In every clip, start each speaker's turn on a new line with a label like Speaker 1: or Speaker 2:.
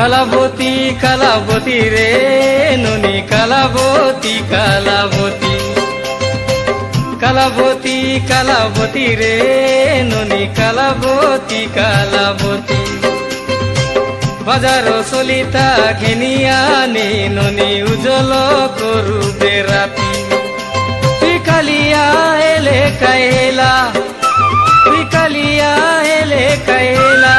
Speaker 1: কালাবতী কালাবতী রে ননি কালাবতী কালাবতী কালাবতী কালাবতী রে ননি কালাবতী কালাবতী বাজার চলিতা ঘেনিয়ানি ননি উজ্জ্বল করুবে রাতি তুই কালিয়া এলে কাইলা তুই কালিয়া এলে কাইলা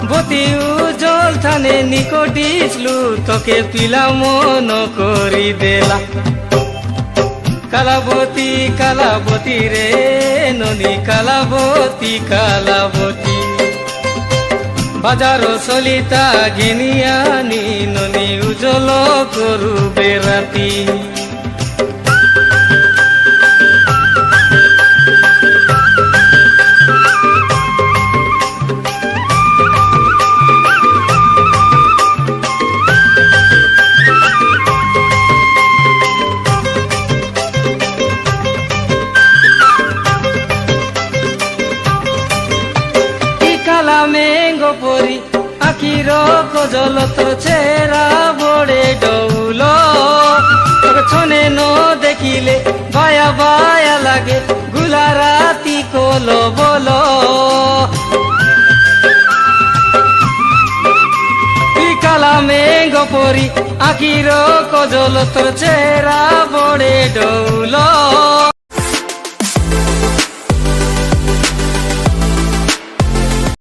Speaker 1: বতী উজ্জ্বল থানে নিকটিসলু তোকে পিলা মন করি দেলা কালাবতী কালাবতী রে ননি কালাবতী কালাবতী বাজার চলিতা ঘেনিয়ানি ননি উজ্জ্বল করুবে রাতি মেঙ্গো পরি আখির কজল তোর চেরা বড়ে ডৌল তোর ছনে ন দেখিলে বায়া বায়া লাগে গুলারাতি কল বল তুই কালা মেঙ্গো পরি আখির কজল তোর চেরা বড়ে ডৌল